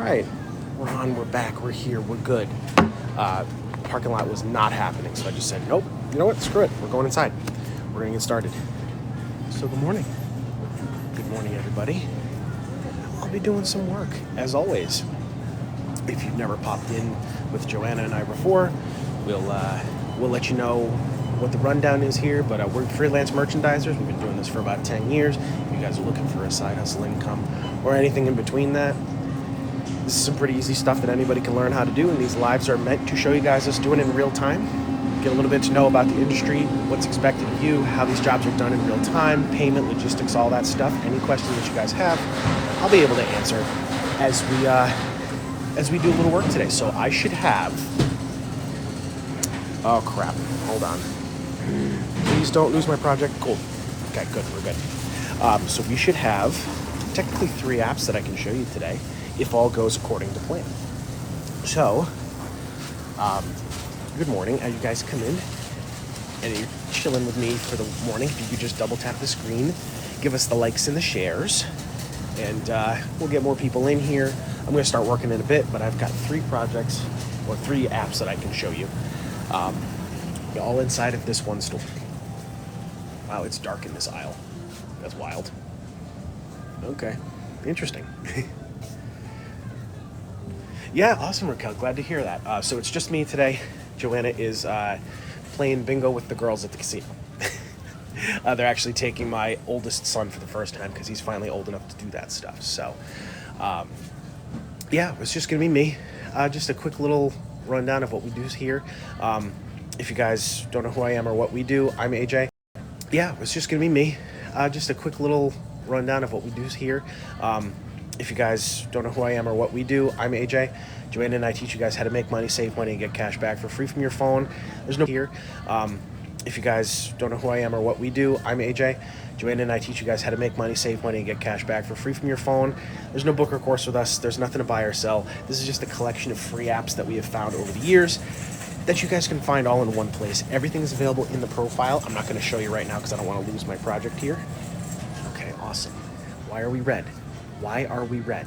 right, we're on, we're back, we're here, we're good. Parking lot was not happening, so I just said, nope, you know what, screw it, we're going inside. We're gonna get started. So good morning. Good morning, everybody. I'll be doing some work, as always. If you've never popped in with Joanna and I before, we'll let you know what the rundown is here, but we're freelance merchandisers. We've been doing this for about 10 years. If you guys are looking for a side hustle income or anything in between that, this is some pretty easy stuff that anybody can learn how to do, and these lives are meant to show you guys us doing it in real time. Get a little bit to know about the industry, what's expected of you, how these jobs are done in real time, payment, logistics, all that stuff. Any questions that you guys have, I'll be able to answer as we do a little work today. So I should have... Oh, crap. Hold on. Please don't lose my project. Cool. Okay, good. We're good. So we should have technically 3 apps that I can show you today, if all goes according to plan. So, good morning. As you guys come in and you're chilling with me for the morning, if you could just double tap the screen, give us the likes and the shares, and we'll get more people in here. I'm going to start working in a bit, but I've got 3 projects, or 3 apps that I can show you, all inside of this one store. Wow, it's dark in this aisle. That's wild. Okay, interesting. Yeah, awesome, Raquel. Glad to hear that. So it's just me today. Joanna is playing bingo with the girls at the casino. They're actually taking my oldest son for the first time because he's finally old enough to do that stuff. So, yeah, it's just going to be me. Just a quick little rundown of what we do here. If you guys don't know who I am or what we do, I'm AJ. Yeah, it's just going to be me. Just a quick little rundown of what we do here. If you guys don't know who I am or what we do, I'm AJ. Joanna and I teach you guys how to make money, save money, and get cash back for free from your phone. There's no here. If you guys don't know who I am or what we do, I'm AJ. Joanna and I teach you guys how to make money, save money, and get cash back for free from your phone. There's no book or course with us. There's nothing to buy or sell. This is just a collection of free apps that we have found over the years that you guys can find all in one place. Everything is available in the profile. I'm not going to show you right now because I don't want to lose my project here. Okay, awesome. Why are we red? Why are we red?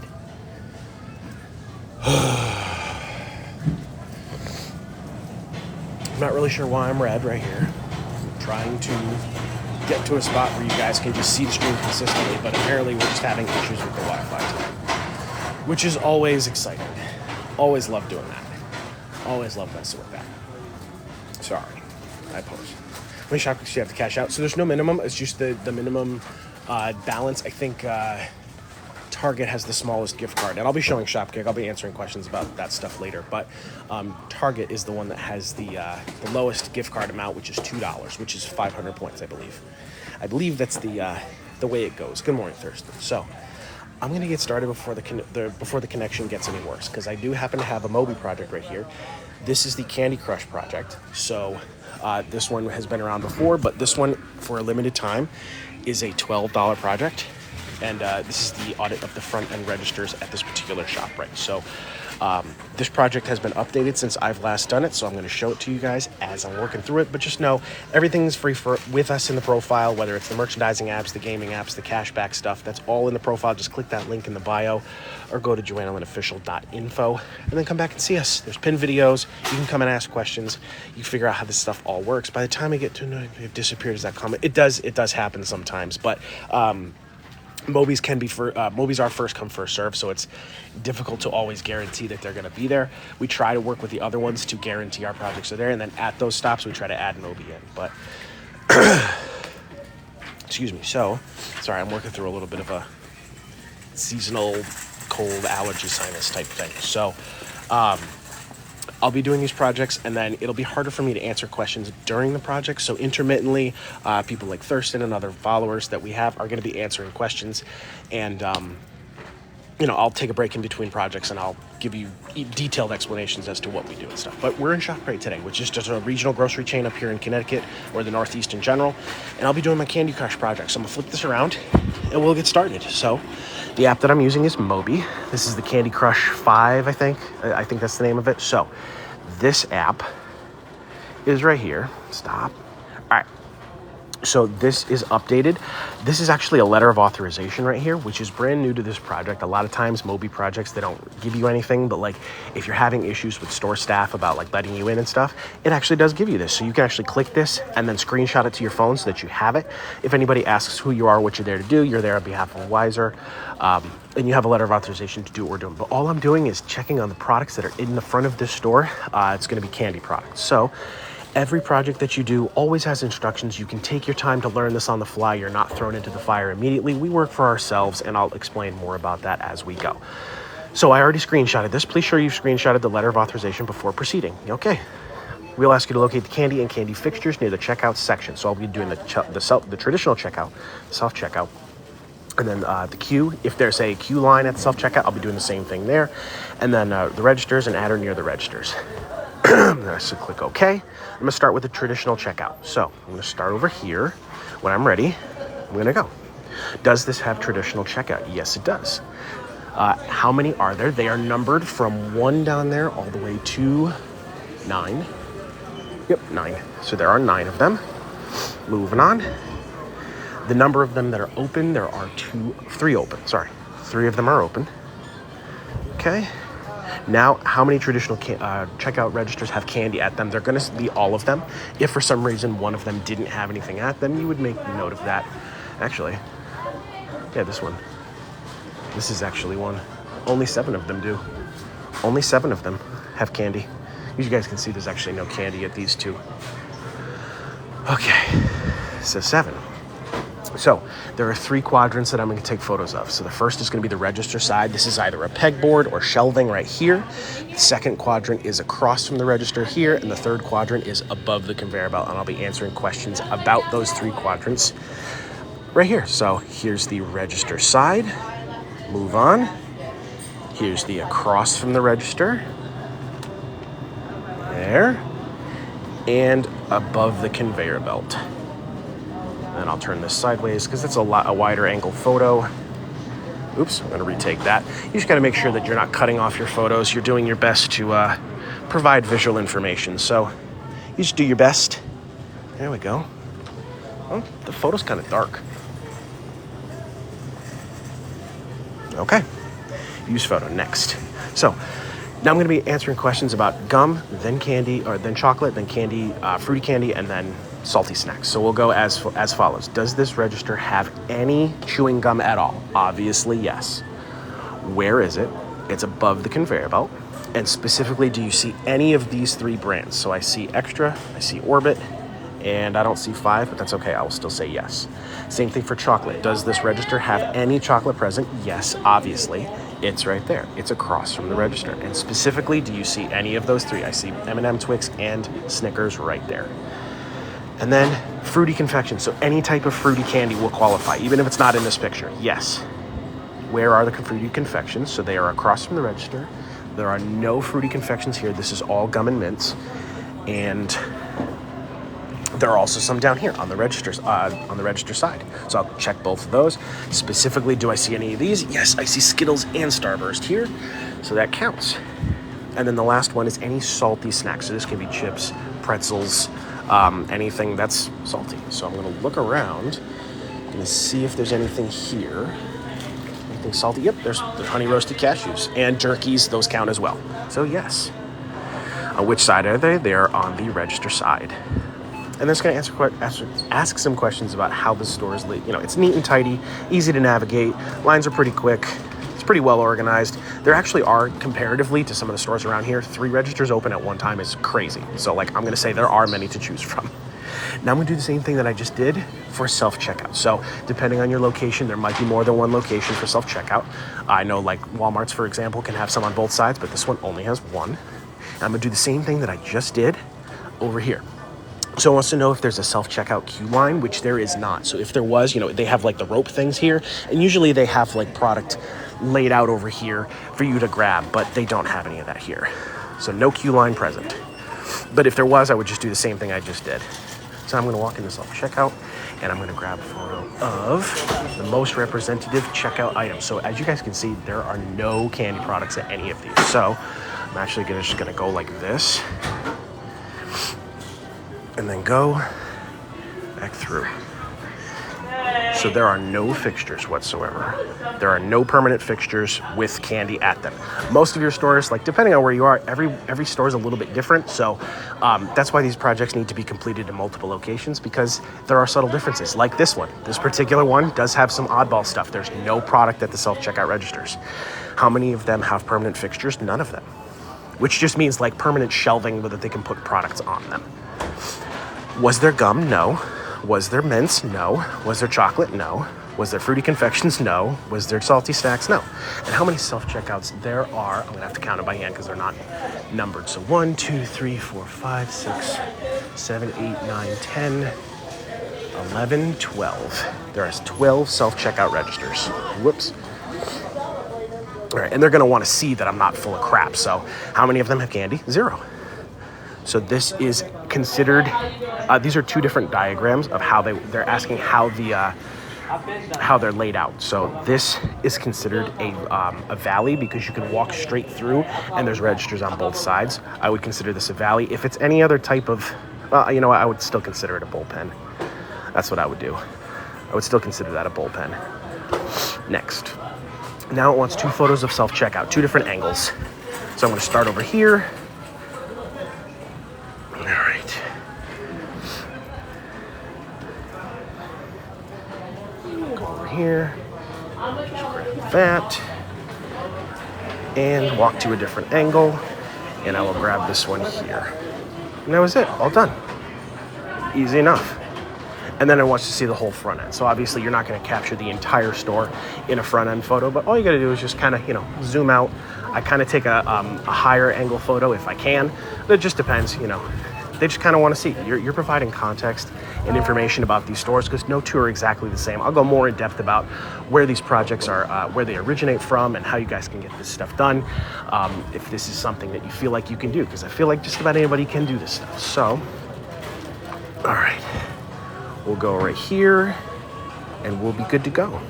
I'm not really sure why I'm red right here. I'm trying to get to a spot where you guys can just see the stream consistently, but apparently we're just having issues with the Wi-Fi today, which is always exciting. Always love doing that. Always love messing with that. Sorry, I pose. How many shop kicks you have to cash out? So there's no minimum. It's just the minimum balance. I think Target has the smallest gift card, and I'll be showing Shopkick. I'll be answering questions about that stuff later, but Target is the one that has the lowest gift card amount, which is $2, which is 500 points, I believe. I believe that's the way it goes. Good morning, Thurston. So I'm gonna get started before the connection gets any worse, because I do happen to have a Moby project right here. This is the Candy Crush project. So this one has been around before, but this one, for a limited time, is a $12 project. And this is the audit of the front end registers at this particular shop, right? So this project has been updated since I've last done it, so I'm going to show it to you guys as I'm working through it. But just know, everything's free with us in the profile, whether it's the merchandising apps, the gaming apps, the cashback stuff. That's all in the profile. Just click that link in the bio or go to joannalynofficial.info and then come back and see us. There's pinned videos. You can come and ask questions. You figure out how this stuff all works. By the time I get to know it disappears, that comment. It does happen sometimes, but Mobies can be Mobies are first come first serve, so it's difficult to always guarantee that they're going to be there. We try to work with the other ones to guarantee our projects are there, and then at those stops we try to add Moby in. But excuse me. So sorry, I'm working through a little bit of a seasonal cold allergy sinus type thing. So I'll be doing these projects, and then it'll be harder for me to answer questions during the project. So intermittently, people like Thurston and other followers that we have are going to be answering questions. And, I'll take a break in between projects, and I'll give you detailed explanations as to what we do and stuff. But we're in ShopRite today, which is just a regional grocery chain up here in Connecticut, or the Northeast in general. And I'll be doing my Candy Crush project. So I'm going to flip this around, and we'll get started. So the app that I'm using is Moby. This is the Candy Crush 5, I think. I think that's the name of it. So this app is right here. Stop. All right. So this is updated. This is actually a letter of authorization right here, which is brand new to this project. A lot of times Moby projects, they don't give you anything, but like if you're having issues with store staff about like letting you in and stuff, it actually does give you this. So you can actually click this and then screenshot it to your phone so that you have it. If anybody asks who you are, what you're there to do, you're there on behalf of Wiser, and you have a letter of authorization to do what we're doing. But all I'm doing is checking on the products that are in the front of this store. It's gonna be candy products. So every project that you do always has instructions. You can take your time to learn this on the fly. You're not thrown into the fire immediately. We work for ourselves, and I'll explain more about that as we go. So I already screenshotted this. Please sure you've screenshotted the letter of authorization before proceeding. Okay. We'll ask you to locate the candy and candy fixtures near the checkout section. So I'll be doing the traditional checkout, self-checkout. And then the queue, if there's a queue line at self-checkout, I'll be doing the same thing there. And then the registers and adder near the registers. So click OK. I'm going to start with the traditional checkout. So I'm going to start over here. When I'm ready, I'm going to go. Does this have traditional checkout? Yes, it does. How many are there? They are numbered from 1 down there all the way to 9. Yep, 9. So there are 9 of them. Moving on. The number of them that are open, there are 3 open. Sorry, 3 of them are open. Okay. Now, how many traditional checkout registers have candy at them? They're going to be all of them. If for some reason one of them didn't have anything at them, you would make note of that. Actually, yeah, this one. This is actually one. Only 7 of them do. Only 7 of them have candy. As you guys can see, there's actually no candy at these 2. Okay, so 7. So there are 3 quadrants that I'm going to take photos of. So the first is going to be the register side. This is either a pegboard or shelving right here. The second quadrant is across from the register here, and the third quadrant is above the conveyor belt, and I'll be answering questions about those 3 quadrants right here. So here's the register side. Move on. Here's the across from the register. There. And above the conveyor belt. And I'll turn this sideways because it's a wider angle photo. Oops, I'm going to retake that. You just got to make sure that you're not cutting off your photos. You're doing your best to provide visual information. So you just do your best. There we go. Oh, the photo's kind of dark. Okay. Use photo next. So now I'm going to be answering questions about gum, then candy, or then chocolate, then candy, fruity candy, and then salty snacks. So we'll go as follows. Does this register have any chewing gum at all? Obviously, yes. Where is it? It's above the conveyor belt. And specifically, do you see any of these 3 brands? So I see Extra, I see Orbit, and I don't see 5, but that's okay. I will still say yes. Same thing for chocolate. Does this register have any chocolate present? Yes, obviously. It's right there. It's across from the register. And specifically, do you see any of those 3? I see M&M, Twix, and Snickers right there. And then fruity confection. So any type of fruity candy will qualify, even if it's not in this picture. Yes. Where are the fruity confections? So they are across from the register. There are no fruity confections here. This is all gum and mints. And there are also some down here on the registers, on the register side. So I'll check both of those. Specifically, do I see any of these? Yes, I see Skittles and Starburst here. So that counts. And then the last one is any salty snacks. So this can be chips, pretzels, anything that's salty. So I'm going to look around and see if there's anything here. Anything salty? Yep, there's honey roasted cashews and jerkies. Those count as well. So yes. On which side are they? They are on the register side. And that's going to ask some questions about how the store is, it's neat and tidy, easy to navigate. Lines are pretty quick. It's pretty well organized. There actually are, comparatively to some of the stores around here, 3 registers open at one time is crazy. So I'm going to say there are many to choose from. Now I'm going to do the same thing that I just did for self-checkout. So depending on your location, there might be more than one location for self-checkout. I know Walmart's, for example, can have some on both sides, but this one only has one. And I'm going to do the same thing that I just did over here. So it wants to know if there's a self-checkout queue line, which there is not. So if there was, they have the rope things here, and usually they have product laid out over here for you to grab, but they don't have any of that here. So no queue line present. But if there was, I would just do the same thing I just did. So I'm going to walk into self-checkout, and I'm going to grab a photo of the most representative checkout item. So as you guys can see, there are no candy products at any of these. So I'm actually just going to go like this. And then go back through. So there are no fixtures whatsoever. There are no permanent fixtures with candy at them. Most of your stores, like depending on where you are, every store is a little bit different. So that's why these projects need to be completed in multiple locations, because there are subtle differences. Like this one, this particular one does have some oddball stuff. There's no product at the self-checkout registers. How many of them have permanent fixtures? None of them. Which just means like permanent shelving that they can put products on them. Was there gum? No. Was there mints? No. Was there chocolate? No. Was there fruity confections? No. Was there salty snacks? No. And how many self-checkouts there are, I'm gonna have to count them by hand because they're not numbered. So 1, 2, 3, 4, 5, 6, 7, 8, 9, 10, 11, 12. There are 12 self-checkout registers. Whoops. All right, and they're gonna wanna see that I'm not full of crap. So how many of them have candy? 0. So this is considered, these are two different diagrams of how they're asking how they're laid out. So this is considered a valley because you can walk straight through and there's registers on both sides. I would consider this a valley. If it's any other type of, you know what, I would still consider it a bullpen. That's what I would do. I would still consider that a bullpen. Next. Now it wants 2 photos of self-checkout, 2 different angles. So I'm gonna start over here. All right. Go over here, just grab that, and walk to a different angle, and I will grab this one here. And that was it, all done. Easy enough. And then it wants to see the whole front end. So obviously you're not gonna capture the entire store in a front end photo, but all you gotta do is just kind of, zoom out. I kind of take a higher angle photo if I can, but it just depends, They just kind of want to see. You're providing context and information about these stores because no two are exactly the same. I'll go more in depth about where these projects are, where they originate from, and how you guys can get this stuff done. If this is something that you feel like you can do, because I feel like just about anybody can do this stuff. So, all right, we'll go right here, and we'll be good to go.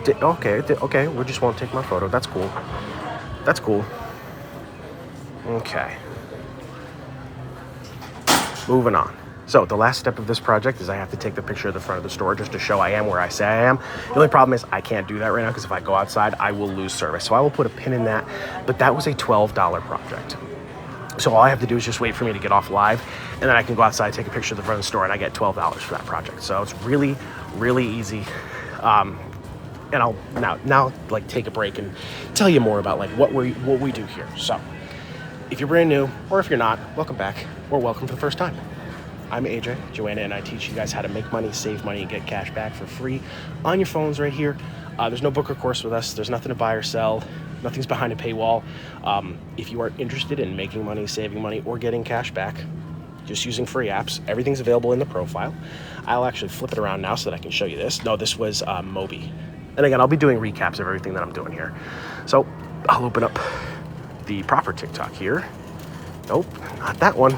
Okay, we just won't take my photo. That's cool. That's cool. Okay. Moving on. So the last step of this project is I have to take the picture of the front of the store just to show I am where I say I am. The only problem is I can't do that right now because if I go outside, I will lose service. So I will put a pin in that, but that was a $12 project. So all I have to do is just wait for me to get off live, and then I can go outside, take a picture of the front of the store, and I get $12 for that project. So it's really, really easy. And I'll now like take a break and tell you more about like what we do here. So if you're brand new, or if you're not, welcome back, or welcome for the first time. I'm AJ, Joanna, and I teach you guys how to make money, save money, and get cash back for free on your phones right here. There's no book or course with us. There's nothing to buy or sell. Nothing's behind a paywall. If you are interested in making money, saving money, or getting cash back, just using free apps, everything's available in the profile. I'll actually flip it around now so that I can show you this. No, this was Moby. And again, I'll be doing recaps of everything that I'm doing here. So I'll open up the proper TikTok here. Nope, not that one.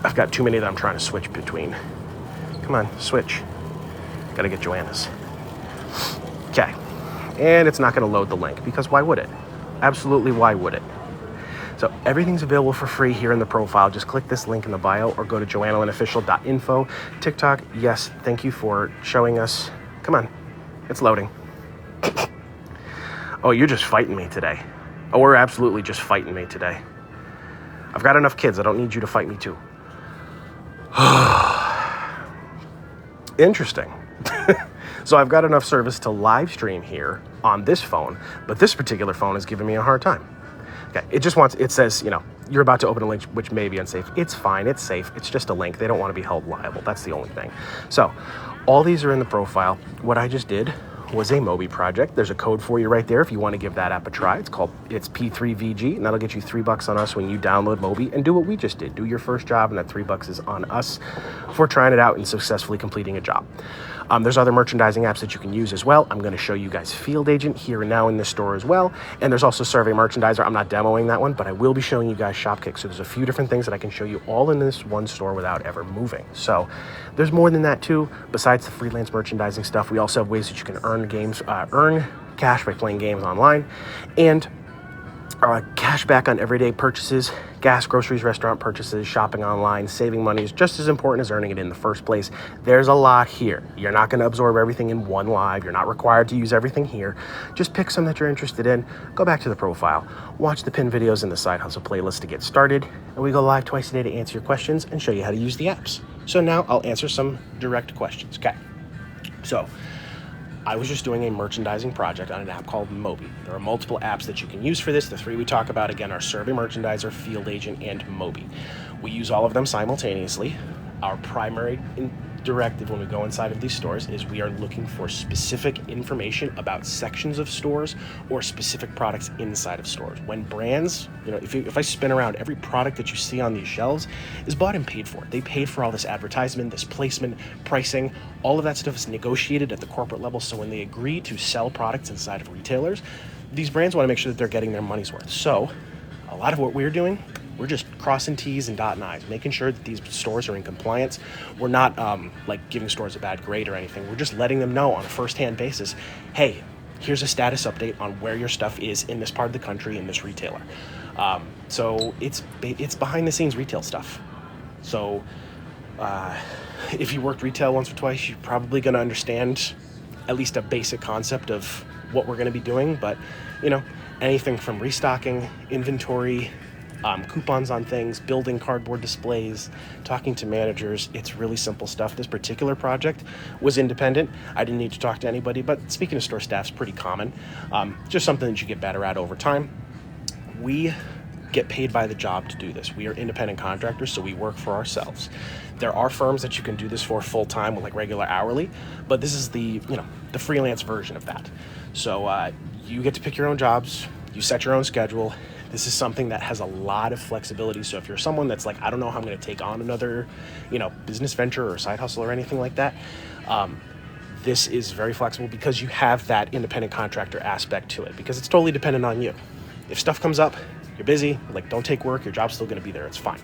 I've got too many that I'm trying to switch between. Come on, switch. Gotta get Joanna's. Okay, and it's not gonna load the link because why would it? Absolutely, why would it? So everything's available for free here in the profile. Just click this link in the bio or go to joannalandofficial.info. TikTok, yes, thank you for showing us. Come on, it's loading. Oh, you're just fighting me today. Oh, we're absolutely just fighting me today. I've got enough kids. I don't need you to fight me too. Interesting. So I've got enough service to live stream here on this phone, but this particular phone is giving me a hard time. Okay, it says, you're about to open a link which may be unsafe. It's fine, it's safe. It's just a link. They don't want to be held liable. That's the only thing. So all these are in the profile. What I just did was a Moby project. There's a code for you right there if you want to give that app a try. It's P3VG, and that'll get you $3 on us when you download Moby and do what we just did. Do your first job, and that $3 is on us for trying it out and successfully completing a job. There's other merchandising apps that you can use as well. I'm going to show you guys Field Agent here and now in this store as well. And there's also Survey Merchandiser. I'm not demoing that one, but I will be showing you guys Shopkick. So there's a few different things that I can show you all in this one store without ever moving. So there's more than that too. Besides the freelance merchandising stuff, we also have ways that you can earn cash by playing games online. And cash back on everyday purchases, gas, groceries, restaurant purchases, shopping online, saving money is just as important as earning it in the first place. There's a lot here. You're not going to absorb everything in one live. You're not required to use everything here. Just pick some that you're interested in, go back to the profile, watch the pinned videos in the Side Hustle playlist to get started, and we go live twice a day to answer your questions and show you how to use the apps. So now I'll answer some direct questions. Okay. So I was just doing a merchandising project on an app called Moby. There are multiple apps that you can use for this. The three we talk about, again, are Survey Merchandiser, Field Agent, and Moby. We use all of them simultaneously. Our primary directive when we go inside of these stores is we are looking for specific information about sections of stores or specific products inside of stores. When brands, if I spin around, every product that you see on these shelves is bought and paid for. They paid for all this advertisement, this placement, pricing, all of that stuff is negotiated at the corporate level. So when they agree to sell products inside of retailers, these brands want to make sure that they're getting their money's worth. So a lot of what we're doing, we're just crossing T's and dotting I's, making sure that these stores are in compliance. We're not like giving stores a bad grade or anything. We're just letting them know on a first-hand basis, hey, here's a status update on where your stuff is in this part of the country, in this retailer. So it's behind-the-scenes retail stuff. So if you worked retail once or twice, you're probably going to understand at least a basic concept of what we're going to be doing. But, anything from restocking, inventory, coupons on things, building cardboard displays, talking to managers. It's really simple stuff. This particular project was independent. I didn't need to talk to anybody, but speaking to store staff's pretty common. Just something that you get better at over time. We get paid by the job to do this. We are independent contractors, so we work for ourselves. There are firms that you can do this for full-time with like regular hourly, but this is the freelance version of that. So you get to pick your own jobs, you set your own schedule. This is something that has a lot of flexibility. So if you're someone that's like, I don't know how I'm going to take on another, business venture or side hustle or anything like that, this is very flexible because you have that independent contractor aspect to it, because it's totally dependent on you. If stuff comes up, you're busy, don't take work, your job's still going to be there, it's fine.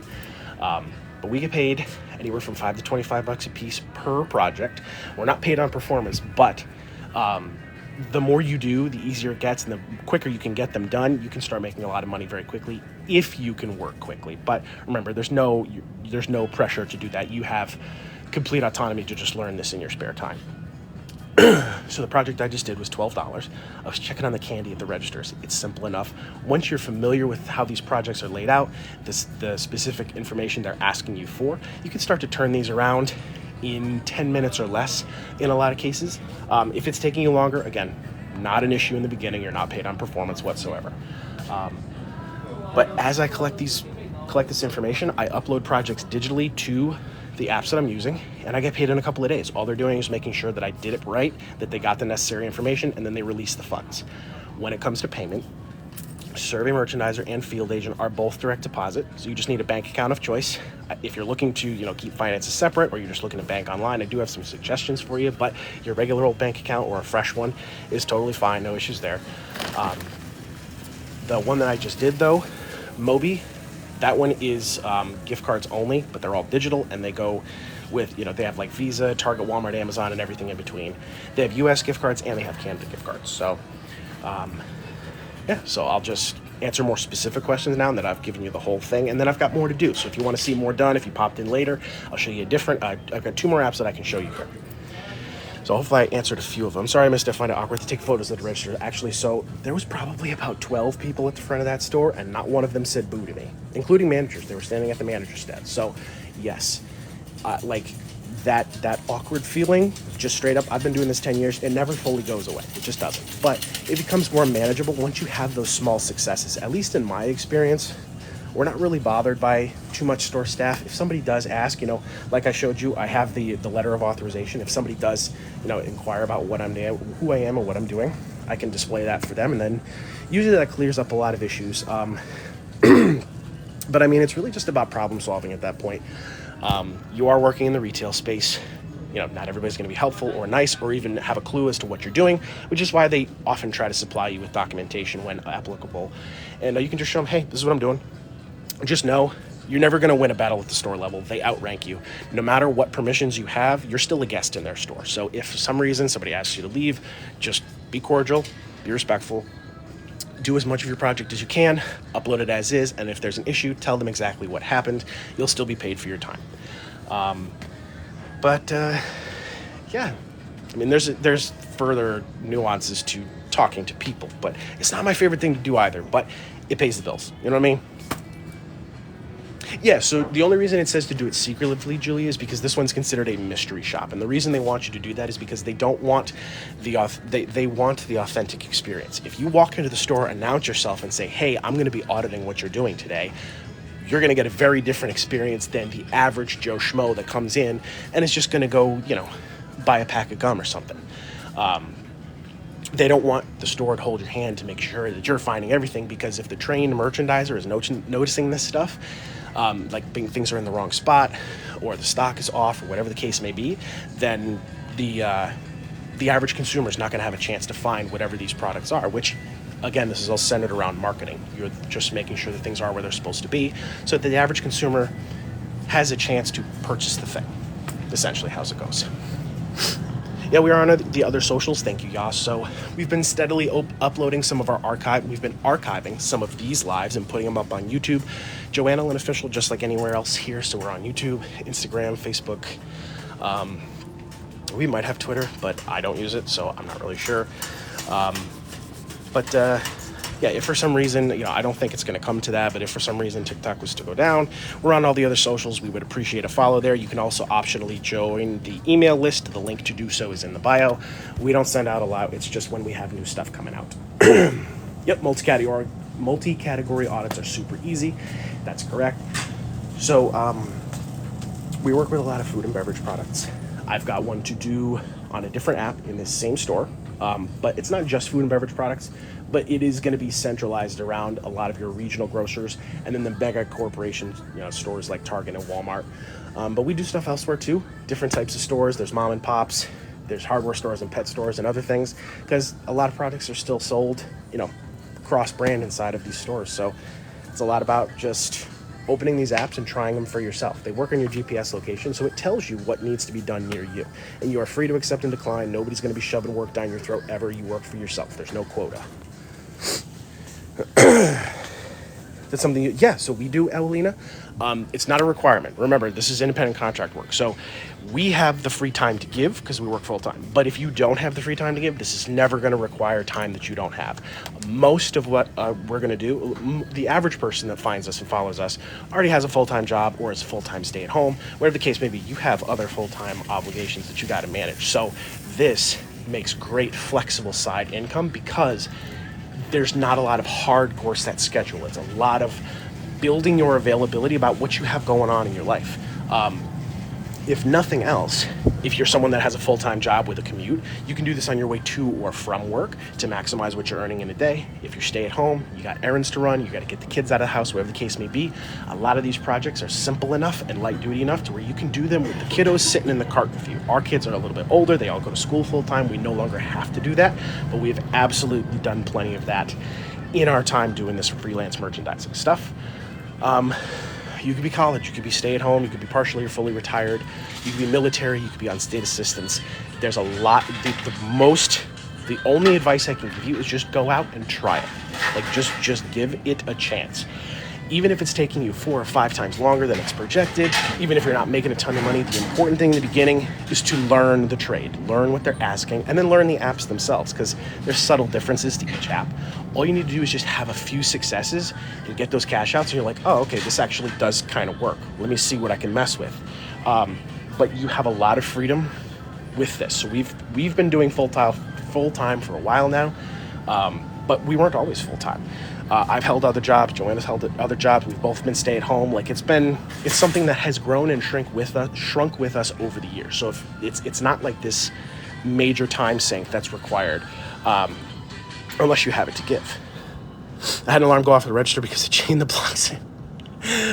But we get paid anywhere from $5 to $25 a piece per project. We're not paid on performance, but the more you do, the easier it gets, and the quicker you can get them done. You can start making a lot of money very quickly if you can work quickly. But remember, there's no pressure to do that. You have complete autonomy to just learn this in your spare time. So the project I just did was $12. I was checking on the candy at the registers. It's simple enough. Once you're familiar with how these projects are laid out, the specific information they're asking you for, you can start to turn these around in 10 minutes or less in a lot of cases. If it's taking you longer, again, not an issue in the beginning. You're not paid on performance whatsoever. But as I collect this information, I upload projects digitally to the apps that I'm using, and I get paid in a couple of days. All they're doing is making sure that I did it right, that they got the necessary information, and then they release the funds. When it comes to payment, Survey Merchandiser and Field Agent are both direct deposit, so you just need a bank account of choice. If you're looking to keep finances separate, or you're just looking to bank online, I do have some suggestions for you, but your regular old bank account or a fresh one is totally fine, no issues there. The one that I just did though, Moby, that one is gift cards only, but they're all digital, and they go with, they have like Visa, Target, Walmart, Amazon, and everything in between. They have US gift cards and they have Canada gift cards. So so I'll just answer more specific questions now that I've given you the whole thing, and then I've got more to do. So if you want to see more done, if you popped in later, I'll show you a different, I've got 2 more apps that I can show you here. So hopefully I answered a few of them. Sorry I missed it. I find it awkward to take photos at the register. Actually, so there was probably about 12 people at the front of that store, and not one of them said boo to me, including managers. They were standing at the manager's desk. So yes, that awkward feeling, just straight up, I've been doing this 10 years, it never fully goes away. It just doesn't. But it becomes more manageable once you have those small successes. At least in my experience, we're not really bothered by too much store staff. If somebody does ask, like I showed you, I have the letter of authorization. If somebody does, inquire about what I'm doing, who I am and what I'm doing, I can display that for them. And then usually that clears up a lot of issues. But I mean, it's really just about problem solving at that point. You are working in the retail space. Not everybody's going to be helpful or nice or even have a clue as to what you're doing, which is why they often try to supply you with documentation when applicable. And you can just show them, hey, this is what I'm doing. Just know you're never going to win a battle at the store level. They outrank you. No matter what permissions you have, you're still a guest in their store. So if for some reason somebody asks you to leave, just be cordial, be respectful, do as much of your project as you can, upload it as is, and if there's an issue, tell them exactly what happened. You'll still be paid for your time. Yeah, I mean, there's further nuances to talking to people, but it's not my favorite thing to do either, but it pays the bills. You know what I mean? Yeah, so the only reason it says to do it secretively, Julia, is because this one's considered a mystery shop. And the reason they want you to do that is because they don't want they want the authentic experience. If you walk into the store, announce yourself, and say, hey, I'm going to be auditing what you're doing today, you're going to get a very different experience than the average Joe Schmo that comes in and is just going to go, buy a pack of gum or something. They don't want the store to hold your hand to make sure that you're finding everything, because if the trained merchandiser is noticing this stuff, things are in the wrong spot, or the stock is off, or whatever the case may be, then the average consumer is not going to have a chance to find whatever these products are, which, again, this is all centered around marketing. You're just making sure that things are where they're supposed to be so that the average consumer has a chance to purchase the thing. Essentially, how's it goes. Yeah, we are on the other socials. Thank you, Yas. So we've been steadily uploading some of our archive. We've been archiving some of these lives and putting them up on YouTube. Joanna Lynn Official, just like anywhere else here. So we're on YouTube, Instagram, Facebook. We might have Twitter, but I don't use it, so I'm not really sure. Yeah, if for some reason, I don't think it's going to come to that, but if for some reason TikTok was to go down, we're on all the other socials. We would appreciate a follow there. You can also optionally join the email list. The link to do so is in the bio. We don't send out a lot. It's just when we have new stuff coming out. Yep, multi-category audits are super easy. That's correct. So we work with a lot of food and beverage products. I've got one to do on a different app in this same store. But it's not just food and beverage products, but it is going to be centralized around a lot of your regional grocers and then the mega corporations, stores like Target and Walmart. But we do stuff elsewhere too, different types of stores. There's mom and pops, there's hardware stores and pet stores and other things, because a lot of products are still sold, cross-brand inside of these stores. So it's a lot about just opening these apps and trying them for yourself. They work on your GPS location, so it tells you what needs to be done near you. And you are free to accept and decline. Nobody's going to be shoving work down your throat ever. You work for yourself. There's no quota. That's something, so we do, Evelina. It's not a requirement. Remember, this is independent contract work. So we have the free time to give because we work full time. But if you don't have the free time to give, this is never going to require time that you don't have. Most of what we're going to do, the average person that finds us and follows us already has a full-time job or is a full-time stay-at-home. Whatever the case may be, you have other full-time obligations that you got to manage. So this makes great flexible side income because there's not a lot of hardcore set schedule. It's a lot of building your availability about what you have going on in your life. If nothing else, if you're someone that has a full-time job with a commute, you can do this on your way to or from work to maximize what you're earning in a day. If you stay at home, you got errands to run, you got to get the kids out of the house, whatever the case may be. A lot of these projects are simple enough and light duty enough to where you can do them with the kiddos sitting in the cart with you. Our kids are a little bit older. They all go to school full-time. We no longer have to do that, but we have absolutely done plenty of that in our time doing this freelance merchandising stuff. You could be college, you could be stay at home, you could be partially or fully retired, you could be military, you could be on state assistance. There's a lot, the only advice I can give you is just go out and try it. Like just give it a chance. Even if it's taking you 4 or 5 times longer than it's projected, even if you're not making a ton of money, the important thing in the beginning is to learn the trade, learn what they're asking, and then learn the apps themselves, because there's subtle differences to each app. All you need to do is just have a few successes and get those cash outs, and you're like, oh, okay, this actually does kind of work. Let me see what I can mess with. But you have a lot of freedom with this. So we've been doing full time for a while now, but we weren't always full time. I've held other jobs. Joanna's held other jobs. We've both been stay at home. Like it's something that has grown and shrunk with us over the years. So if it's not like this major time sink that's required, unless you have it to give. I had an alarm go off at the register because it chained the blocks in.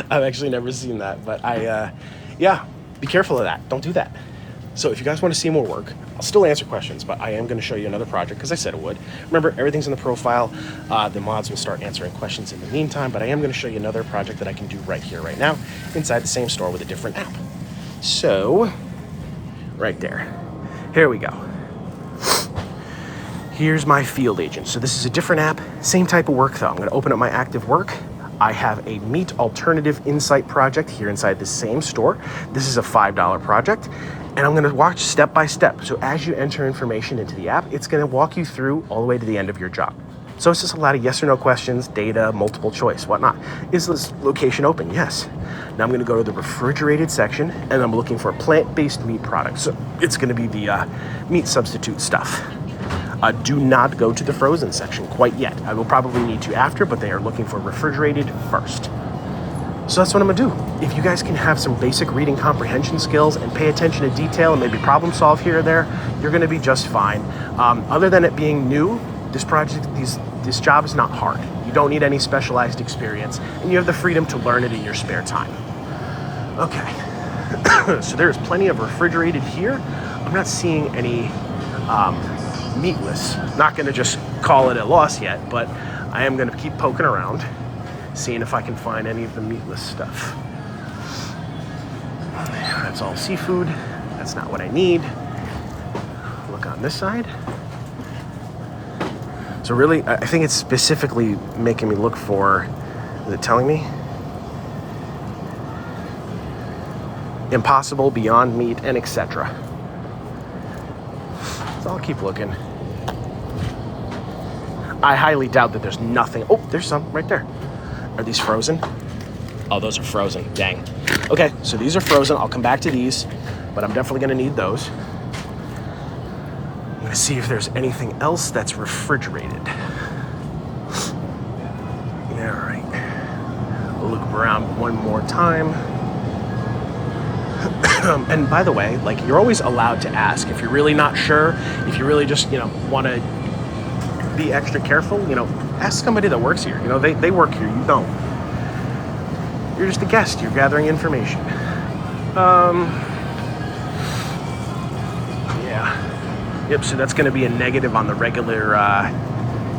I've actually never seen that, but be careful of that. Don't do that. So if you guys want to see more work, I'll still answer questions, but I am going to show you another project because I said it would. Remember, everything's in the profile. The mods will start answering questions in the meantime, but I am going to show you another project that I can do right here, right now, inside the same store with a different app. So, right there. Here we go. Here's my field agent. So this is a different app, same type of work though. I'm gonna open up my active work. I have a meat alternative insight project here inside the same store. This is a $5 project, and I'm gonna watch step by step. So as you enter information into the app, it's gonna walk you through all the way to the end of your job. So it's just a lot of yes or no questions, data, multiple choice, whatnot. Is this location open? Yes. Now I'm gonna go to the refrigerated section, and I'm looking for plant-based meat products. So it's gonna be the meat substitute stuff. Do not go to the frozen section quite yet. I will probably need to after, but they are looking for refrigerated first. So that's what I'm gonna do. If you guys can have some basic reading comprehension skills and pay attention to detail and maybe problem solve here or there, you're gonna be just fine. Other than it being new, this project, this job is not hard. You don't need any specialized experience, and you have the freedom to learn it in your spare time. Okay, so there's plenty of refrigerated here. I'm not seeing any meatless. Not gonna just call it a loss yet, but I am gonna keep poking around, seeing if I can find any of the meatless stuff. That's all seafood. That's not what I need. Look on this side. So really, I think it's specifically making me look for, is it telling me? Impossible, Beyond Meat, and etc. So I'll keep looking. I highly doubt that there's nothing. Oh, there's some right there. Are these frozen? Oh, those are frozen. Dang. Okay, so these are frozen. I'll come back to these, but I'm definitely going to need those. I'm going to see if there's anything else that's refrigerated. All right. We'll look around one more time. And by the way, like, you're always allowed to ask if you're really not sure, if you really just, want to be extra careful, ask somebody that works here. They work here, you don't. You're just a guest, you're gathering information. Yeah. Yep, so that's going to be a negative on the regular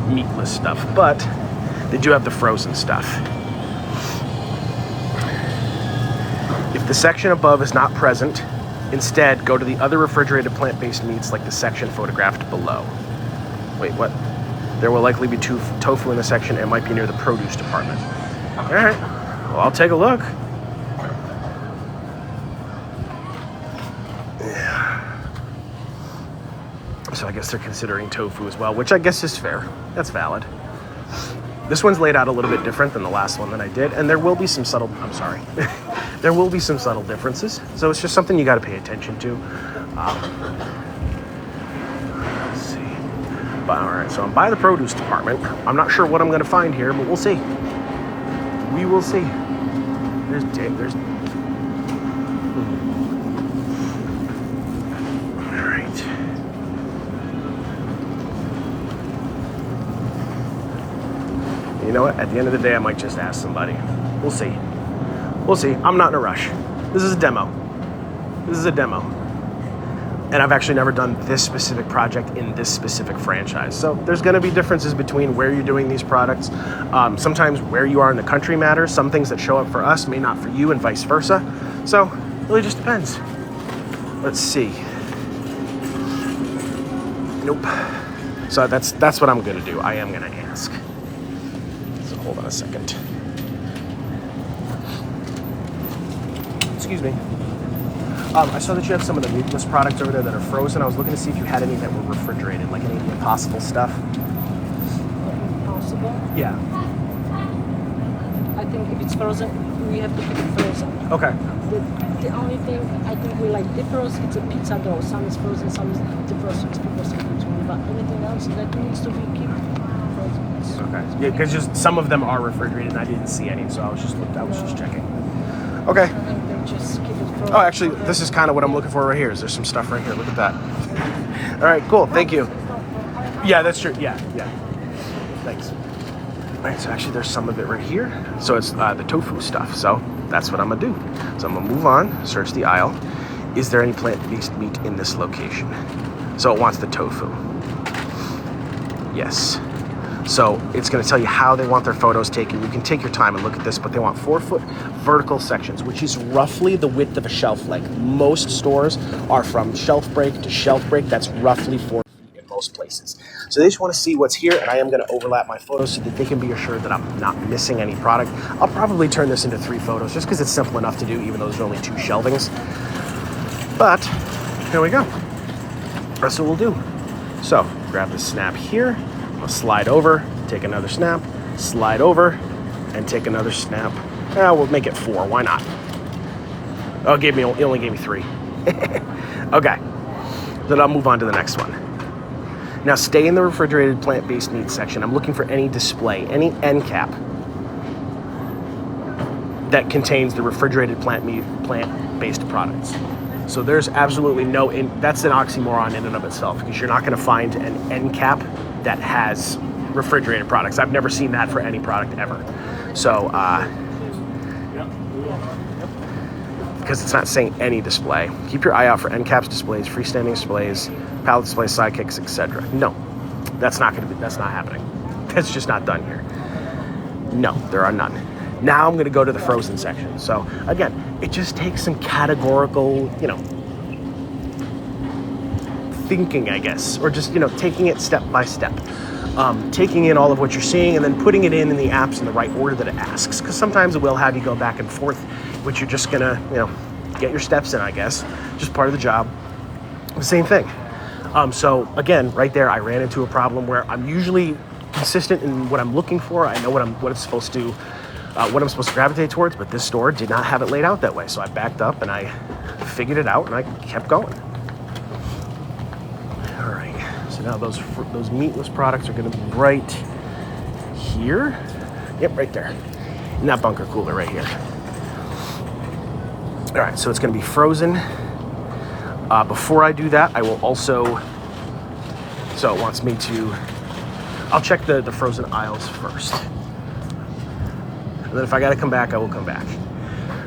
meatless stuff, but they do have the frozen stuff. If the section above is not present, instead go to the other refrigerated plant-based meats like the section photographed below. Wait, what? There will likely be tofu in the section and might be near the produce department. All right, well, I'll take a look. Yeah. So I guess they're considering tofu as well, which I guess is fair. That's valid. This one's laid out a little bit different than the last one that I did, and there will be some subtle, there will be some subtle differences. So it's just something you got to pay attention to. Let's see. But, all right, so I'm by the produce department. I'm not sure what I'm going to find here, but we'll see. We will see. There's. All right. You know what? At the end of the day, I might just ask somebody. We'll see. We'll see. I'm not in a rush. This is a demo. And I've actually never done this specific project in this specific franchise. So there's going to be differences between where you're doing these products. Sometimes where you are in the country matters. Some things that show up for us may not for you, and vice versa. So it really just depends. Let's see. Nope. So that's what I'm going to do. I am going to ask. So hold on a second. Excuse me. I saw that you have some of the meatless products over there that are frozen. I was looking to see if you had any that were refrigerated, like any of the Impossible stuff. Impossible? Yeah. I think if it's frozen, we have to keep it frozen. Okay. The only thing I think we like defrost, it's a pizza dough. Some is frozen, some is defrosted. It's frozen. But anything else that needs to be kept frozen. Okay. Yeah, because just some of them are refrigerated, and I didn't see any, so I was just checking. Okay. I think they just keep it frozen. Oh, actually, this is kind of what I'm looking for right here. Is there some stuff right here? Look at that. All right, cool. Thank you. Yeah, that's true. Yeah. Thanks. All right, so actually there's some of it right here. So it's the tofu stuff. So that's what I'm gonna do. So I'm gonna move on, search the aisle. Is there any plant-based meat in this location? So it wants the tofu. Yes. So it's going to tell you how they want their photos taken. You can take your time and look at this, but they want 4-foot vertical sections, which is roughly the width of a shelf length. Most stores are from shelf break to shelf break. That's roughly 4 feet in most most places. So they just want to see what's here, and I am going to overlap my photos so that they can be assured that I'm not missing any product. I'll probably turn this into 3 photos just because it's simple enough to do, even though there's only 2 shelvings. But here we go. That's what we'll do. So grab the snap here. I'll slide over, take another snap, slide over, and take another snap. We'll make it 4. Why not? Oh, it only gave me 3. Okay. Then I'll move on to the next one. Now stay in the refrigerated plant-based meat section. I'm looking for any display, any end cap that contains the refrigerated plant-based products. So there's absolutely no, that's an oxymoron in and of itself, because you're not going to find an end cap that has refrigerated products. I've never seen that for any product ever. So, because it's not saying any display. Keep your eye out for end caps displays, freestanding displays, pallet displays, sidekicks, etc. No, that's not happening. That's just not done here. No, there are none. Now I'm going to go to the frozen section. So again, it just takes some categorical, thinking, I guess, or just, taking it step by step. Taking in all of what you're seeing and then putting it in the apps in the right order that it asks. Because sometimes it will have you go back and forth, which you're just gonna, get your steps in, I guess. Just part of the job. The same thing. So again, right there, I ran into a problem where I'm usually consistent in what I'm looking for. I know what I'm supposed to gravitate towards, but this store did not have it laid out that way. So I backed up and I figured it out and I kept going. All right. So now those meatless products are going to be right here. Yep, right there. In that bunker cooler right here. All right, so it's going to be frozen. Before I do that, I will also... So it wants me to... I'll check the frozen aisles first. And then if I got to come back, I will come back.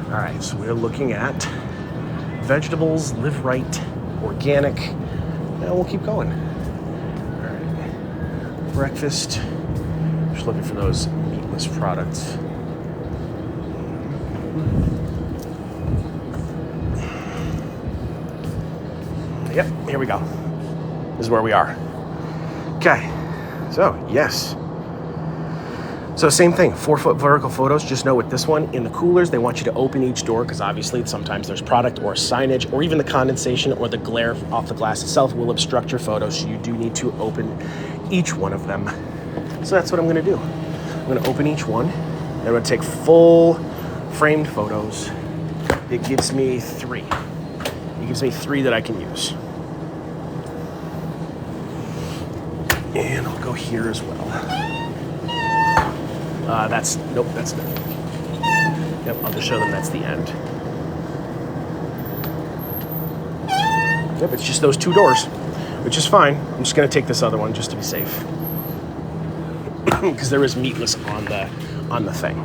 All right, so we're looking at vegetables, Live Right, organic, and we'll keep going. All right, breakfast. Just looking for those meatless products. Yep, here we go. This is where we are. Okay, so yes. So same thing, 4-foot vertical photos. Just know with this one, in the coolers, they want you to open each door because obviously sometimes there's product or signage or even the condensation or the glare off the glass itself will obstruct your photos. So you do need to open each one of them. So that's what I'm gonna do. I'm gonna open each one. I'm gonna take full framed photos. It gives me 3. It gives me 3 that I can use. And I'll go here as well. Nope, that's good. Yep, I'll just show them that's the end. Yep, it's just those 2 doors, which is fine. I'm just gonna take this other one just to be safe. Because there is meatless on the thing.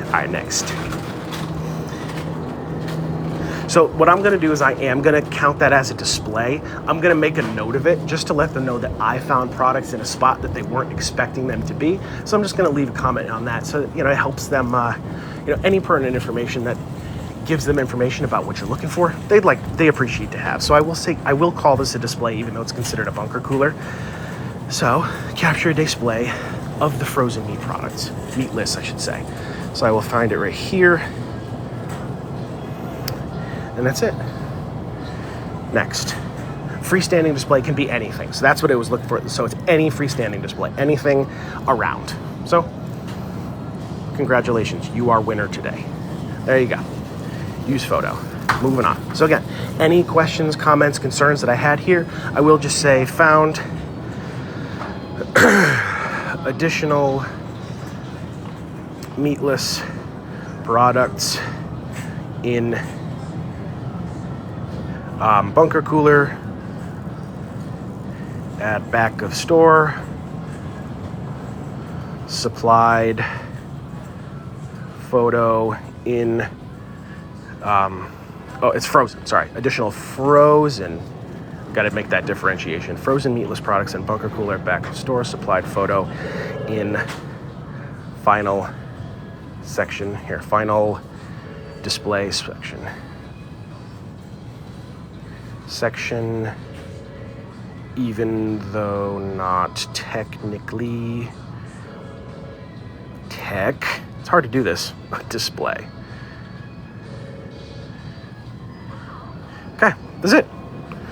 All right, next. So what I'm gonna do is I am gonna count that as a display. I'm gonna make a note of it just to let them know that I found products in a spot that they weren't expecting them to be. So I'm just gonna leave a comment on that so that, it helps them, any pertinent information that gives them information about what you're looking for, they appreciate to have. So I will call this a display even though it's considered a bunker cooler. So capture a display of the frozen meat products, meatless I should say. So I will find it right here. And that's it. Next. Freestanding display can be anything. So that's what I was looking for. So it's any freestanding display, anything around. So congratulations, you are winner today. There you go. Use photo. Moving on. So again, any questions, comments, concerns that I had here, I will just say found additional meatless products in bunker cooler at back of store, supplied photo in it's frozen, sorry, additional frozen, got to make that differentiation, frozen meatless products in bunker cooler at back of store, supplied photo in final section here, final display section even though not technically tech. It's hard to do this. Display. Okay, that's it.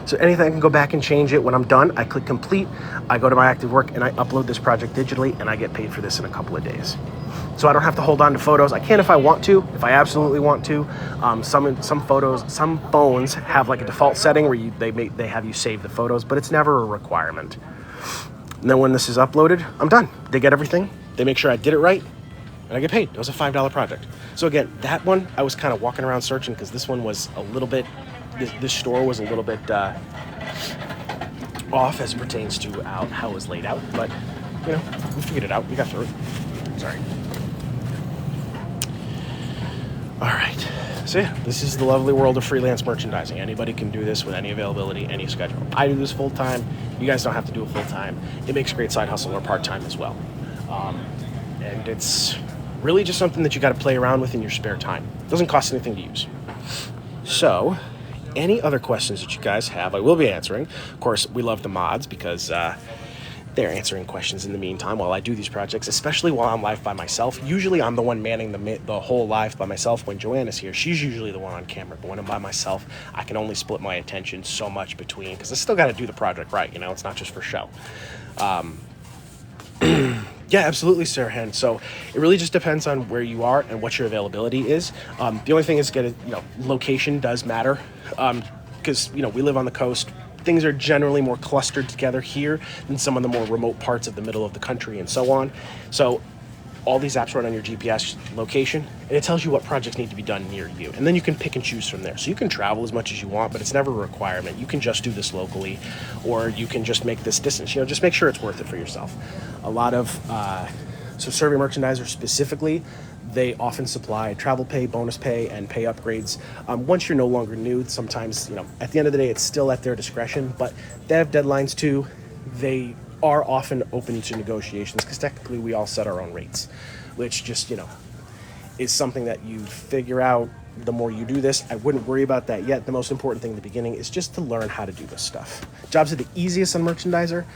So anything, I can go back and change it. When I'm done, I click complete, I go to my active work, and I upload this project digitally, and I get paid for this in a couple of days. So I don't have to hold on to photos. I can if I want to, if I absolutely want to. Some phones have like a default setting where they have you save the photos, but it's never a requirement. And then when this is uploaded, I'm done. They get everything. They make sure I did it right, and I get paid. It was a $5 project. So again, that one, I was kind of walking around searching because this one was a little bit, this store was a little bit off as it pertains to how it was laid out. But, you know, we figured it out. We got through it. Sorry. All right. So yeah, this is the lovely world of freelance merchandising. Anybody can do this with any availability, any schedule. I do this full time. You guys don't have to do it full time. It makes a great side hustle or part time as well. And it's really just something that you got to play around with in your spare time. It doesn't cost anything to use. So, any other questions that you guys have, I will be answering. Of course, we love the mods because they're answering questions in the meantime while I do these projects, especially while I'm live by myself. Usually I'm the one manning the whole live by myself. When Joanna's here, she's usually the one on camera. But when I'm by myself, I can only split my attention so much between, because I still got to do the project right, you know? It's not just for show. Yeah, absolutely, Sarah Hen. So it really just depends on where you are and what your availability is. The only thing is, location does matter, because we live on the coast. Things are generally more clustered together here than some of the more remote parts of the middle of the country and so on. So all these apps run on your GPS location, and it tells you what projects need to be done near you. And then you can pick and choose from there. So you can travel as much as you want, but it's never a requirement. You can just do this locally, or you can just make this distance. Just make sure it's worth it for yourself. A lot of, so Survey Merchandiser specifically, they often supply travel pay, bonus pay, and pay upgrades. Once you're no longer new, sometimes, at the end of the day, it's still at their discretion, but they have deadlines too. They are often open to negotiations because technically we all set our own rates, which just, is something that you figure out the more you do this. I wouldn't worry about that yet. The most important thing in the beginning is just to learn how to do this stuff. Jobs are the easiest on Merchandiser.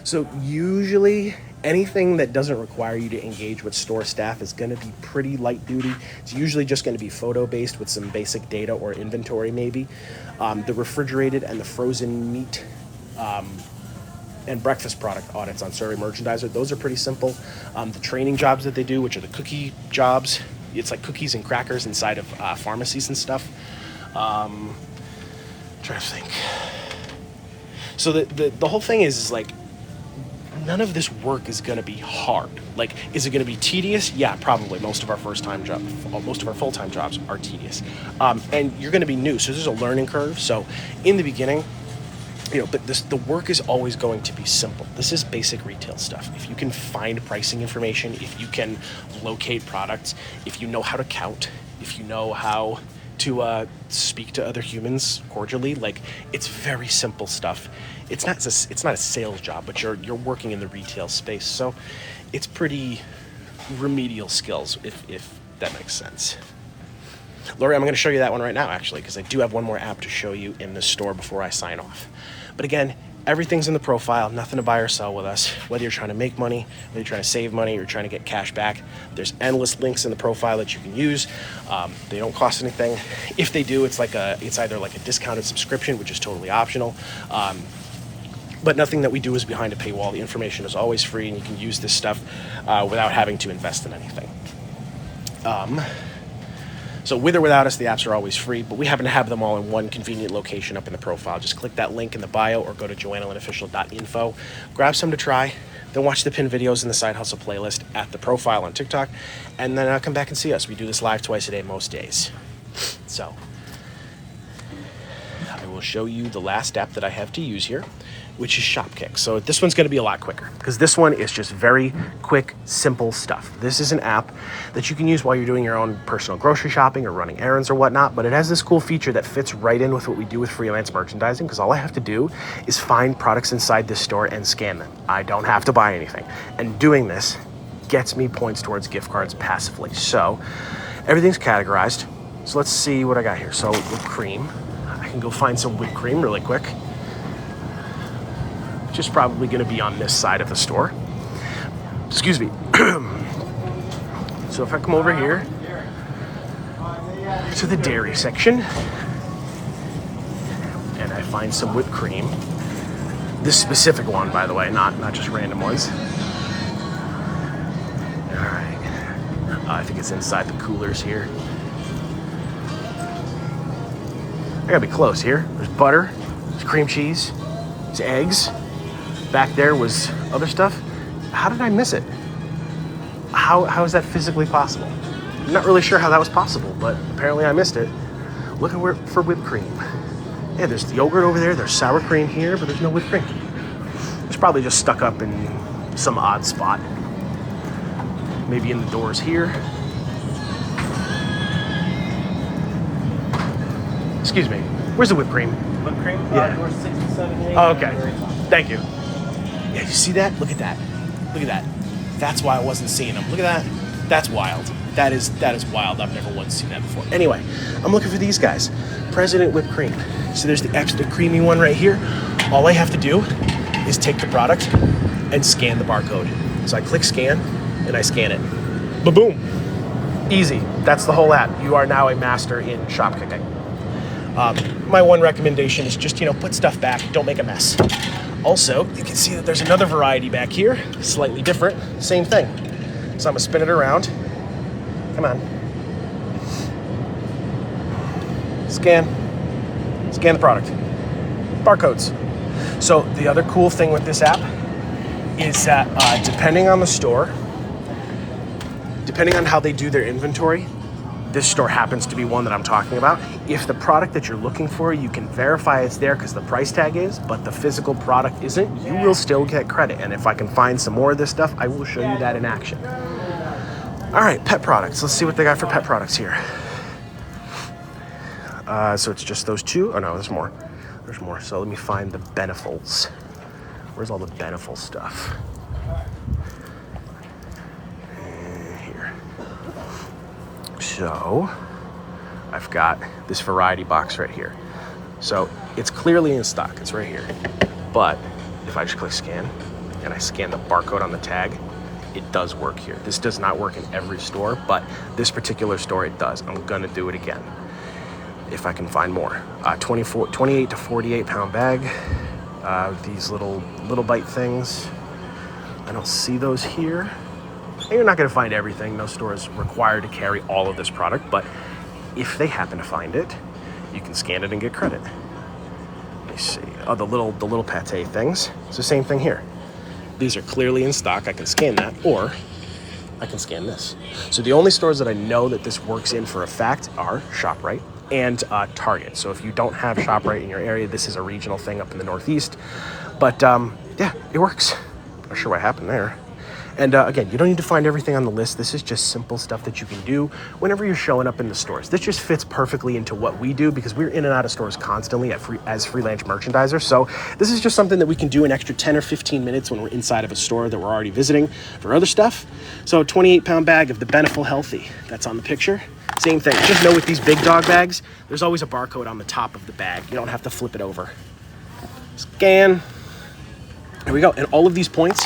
So usually anything that doesn't require you to engage with store staff is going to be pretty light duty. It's usually just going to be photo based with some basic data or inventory maybe. The refrigerated and the frozen meat and breakfast product audits on Survey Merchandiser, those are pretty simple. The training jobs that they do, which are the cookie jobs, it's like cookies and crackers inside of pharmacies and stuff. Trying to think. So the whole thing is like, none of this work is going to be hard. Like, is it going to be tedious? Yeah, probably. Most of our full-time jobs are tedious. And you're going to be new, so there's a learning curve. So in the beginning, but the work is always going to be simple. This is basic retail stuff. If you can find pricing information, if you can locate products, if you know how to count, if you know how to speak to other humans cordially, like, it's very simple stuff. It's not a sales job, but you're working in the retail space, so it's pretty remedial skills, if that makes sense. Lori, I'm going to show you that one right now, actually, because I do have one more app to show you in the store before I sign off. But again, everything's in the profile, nothing to buy or sell with us. Whether you're trying to make money, whether you're trying to save money, or you're trying to get cash back, there's endless links in the profile that you can use. They don't cost anything. If they do, it's either like a discounted subscription, which is totally optional. But nothing that we do is behind a paywall. The information is always free, and you can use this stuff without having to invest in anything. So with or without us, the apps are always free, but we happen to have them all in one convenient location up in the profile. Just click that link in the bio or go to joannalynofficial.info. Grab some to try, then watch the pinned videos in the Side Hustle playlist at the profile on TikTok, and then come back and see us. We do this live twice a day most days. So I will show you the last app that I have to use here, which is Shopkick. So this one's going to be a lot quicker because this one is just very quick, simple stuff. This is an app that you can use while you're doing your own personal grocery shopping or running errands or whatnot, but it has this cool feature that fits right in with what we do with freelance merchandising, because all I have to do is find products inside this store and scan them. I don't have to buy anything. And doing this gets me points towards gift cards passively. So everything's categorized. So let's see what I got here. So whipped cream. I can go find some whipped cream really quick. which is probably going to be on this side of the store. Excuse me. So if I come over here to the dairy section and I find some whipped cream, this specific one, by the way, not just random ones. All right, I think it's inside the coolers here. I gotta be close here. There's butter, there's cream cheese, there's eggs. Back there was other stuff. How did I miss it? How is that physically possible? I'm not really sure how that was possible, but apparently I missed it. Looking for whipped cream. Yeah, there's yogurt over there, there's sour cream here, but there's no whipped cream. It's probably just stuck up in some odd spot. Maybe in the doors here. Excuse me, where's the whipped cream? Whipped cream? Yeah. Doors 6 and 7 and 8. Oh, okay, thank you. Yeah, you see that? Look at that. Look at that. That's why I wasn't seeing them. Look at that. That's wild. That is wild. I've never once seen that before. Anyway, I'm looking for these guys. President whipped cream. So there's the extra creamy one right here. All I have to do is take the product and scan the barcode. So I click scan and I scan it. Ba-boom. Easy. That's the whole app. You are now a master in Shopkick. My one recommendation is just, put stuff back. Don't make a mess. Also, you can see that there's another variety back here, slightly different, same thing. So I'm gonna spin it around. Come on. Scan the product. Barcodes. So the other cool thing with this app is that depending on the store, depending on how they do their inventory, this store happens to be one that I'm talking about. If the product that you're looking for, you can verify it's there because the price tag is, but the physical product isn't, you will still get credit. And if I can find some more of this stuff, I will show you that in action. All right, pet products. Let's see what they got for pet products here. So it's just those two. Oh no, there's more. There's more. So let me find the Benefals. Where's all the Beneful stuff? Here. So I've got this variety box right here. So it's clearly in stock. It's right here. But if I just click scan and I scan the barcode on the tag, it does work here. This does not work in every store, but this particular store it does. I'm gonna do it again if I can find more. 28 to 48 pound bag. These little bite things. I don't see those here. And you're not gonna find everything. No store is required to carry all of this product, but if they happen to find it, you can scan it and get credit. Let me see. Oh, the little pate things. It's the same thing here. These are clearly in stock. I can scan that, or I can scan this. So the only stores that I know that this works in for a fact are ShopRite and Target. So if you don't have ShopRite in your area, this is a regional thing up in the Northeast. But yeah, it works. Not sure what happened there. And again, you don't need to find everything on the list. This is just simple stuff that you can do whenever you're showing up in the stores. This just fits perfectly into what we do because we're in and out of stores constantly as freelance merchandisers. So this is just something that we can do an extra 10 or 15 minutes when we're inside of a store that we're already visiting for other stuff. So 28 pound bag of the Beneful Healthy, that's on the picture. Same thing, just know with these big dog bags, there's always a barcode on the top of the bag. You don't have to flip it over. Scan, there we go. And all of these points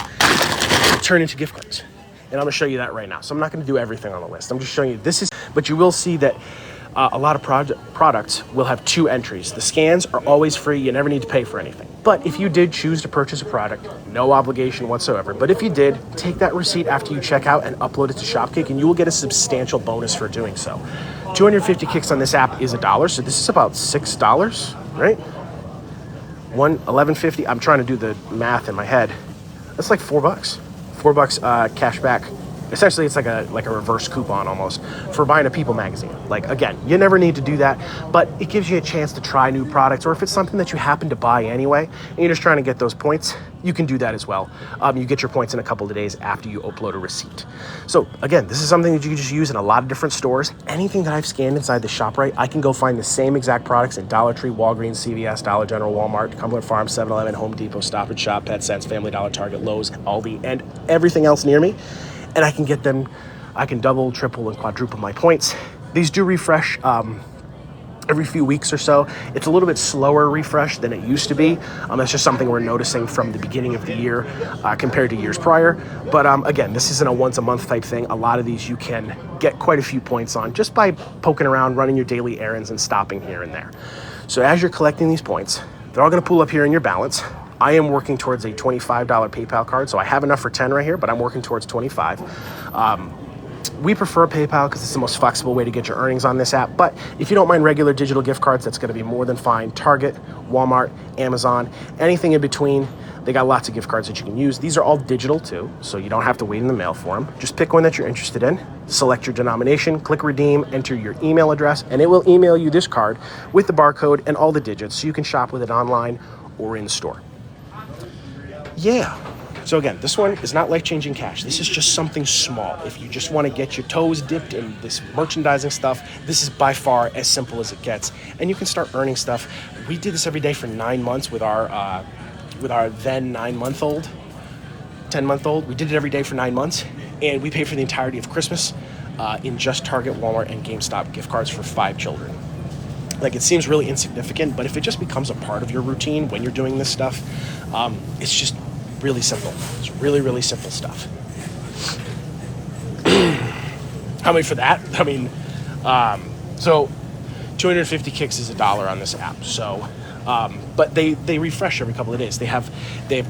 turn into gift cards. And I'm gonna show you that right now. So I'm not gonna do everything on the list. I'm just showing you this is, but you will see that a lot of products will have two entries. The scans are always free. You never need to pay for anything. But if you did choose to purchase a product, no obligation whatsoever. But if you did, take that receipt after you check out and upload it to Shopkick and you will get a substantial bonus for doing so. 250 kicks on this app is $1. So this is about $6, right? $11.50. I'm trying to do the math in my head. That's like $4. $4 cash back. Essentially, it's like a reverse coupon almost for buying a People magazine. Like, again, you never need to do that, but it gives you a chance to try new products, or if it's something that you happen to buy anyway, and you're just trying to get those points, you can do that as well. You get your points in a couple of days after you upload a receipt. So again, this is something that you can just use in a lot of different stores. Anything that I've scanned inside the ShopRite, I can go find the same exact products in Dollar Tree, Walgreens, CVS, Dollar General, Walmart, Cumberland Farms, 7-Eleven, Home Depot, Stop and Shop, Pet Sense, Family Dollar, Target, Lowe's, Aldi, and everything else near me. And I can get them, I can double, triple, and quadruple my points. These do refresh every few weeks or so. It's a little bit slower refresh than it used to be. That's just something we're noticing from the beginning of the year compared to years prior. But again, this isn't a once a month type thing. A lot of these you can get quite a few points on just by poking around, running your daily errands, and stopping here and there. So as you're collecting these points, they're all going to pool up here in your balance. I am working towards a $25 PayPal card, so I have enough for 10 right here, but I'm working towards 25. We prefer PayPal because it's the most flexible way to get your earnings on this app. But if you don't mind regular digital gift cards, that's going to be more than fine. Target, Walmart, Amazon, anything in between. They got lots of gift cards that you can use. These are all digital too, so you don't have to wait in the mail for them. Just pick one that you're interested in, select your denomination, click redeem, enter your email address, and it will email you this card with the barcode and all the digits so you can shop with it online or in store. Yeah. So again, this one is not life-changing cash. This is just something small. If you just want to get your toes dipped in this merchandising stuff, this is by far as simple as it gets. And you can start earning stuff. We did this every day for 9 months with our then 9-month-old, 10-month-old. We did it every day for 9 months, and we paid for the entirety of Christmas in just Target, Walmart, and GameStop gift cards for 5 children. Like, it seems really insignificant, but if it just becomes a part of your routine when you're doing this stuff, it's just really simple. It's really, really simple stuff. How many for that? I mean, so 250 kicks is $1 on this app. So, but they refresh every couple of days. They have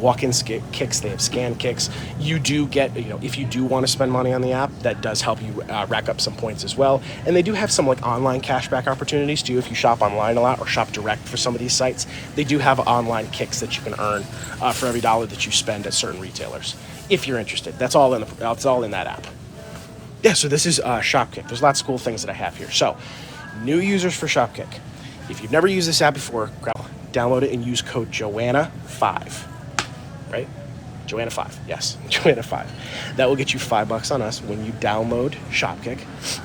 walk-in kicks. They have scan kicks. You do get, if you do want to spend money on the app, that does help you rack up some points as well. And they do have some like online cashback opportunities too. If you shop online a lot or shop direct for some of these sites, they do have online kicks that you can earn for every $1 that you spend at certain retailers. If you're interested, that's all in that app. Yeah. So this is Shopkick. There's lots of cool things that I have here. So new users for Shopkick. If you've never used this app before, download it and use code Joanna5, right? Joanna5, yes, Joanna5. That will get you $5 on us when you download Shopkick.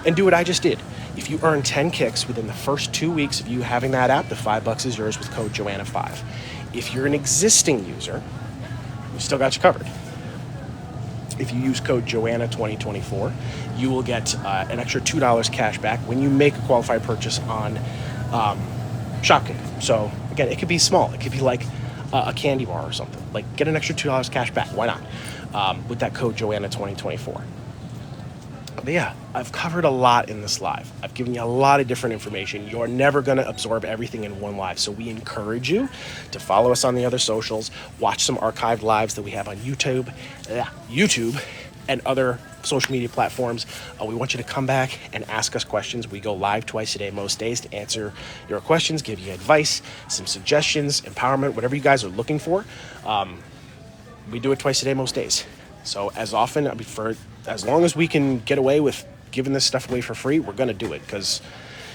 And do what I just did. If you earn 10 kicks within the first 2 weeks of you having that app, the $5 is yours with code Joanna5. If you're an existing user, we still got you covered. If you use code Joanna2024, you will get an extra $2 cash back when you make a qualified purchase on Shopkick. So again, it could be small. It could be like a candy bar or something. Like, get an extra $2 cash back. Why not? With that code Joanna2024. But yeah, I've covered a lot in this live. I've given you a lot of different information. You're never going to absorb everything in one live. So we encourage you to follow us on the other socials, watch some archived lives that we have on YouTube and other social media platforms. We want you to come back and ask us questions. We go live twice a day, most days, to answer your questions, give you advice, some suggestions, empowerment, whatever you guys are looking for. We do it twice a day, most days. So as often, for as long as we can get away with giving this stuff away for free, we're going to do it because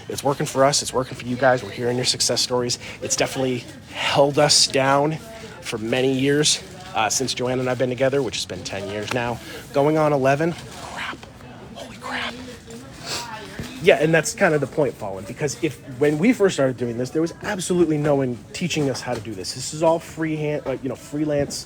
it's working for us. It's working for you guys. We're hearing your success stories. It's definitely held us down for many years. Since Joanna and I've been together, which has been 10 years now, going on 11. Holy crap. Yeah, and that's kind of the point, Fallen, because when we first started doing this, there was absolutely no one teaching us how to do this. This is all freelance,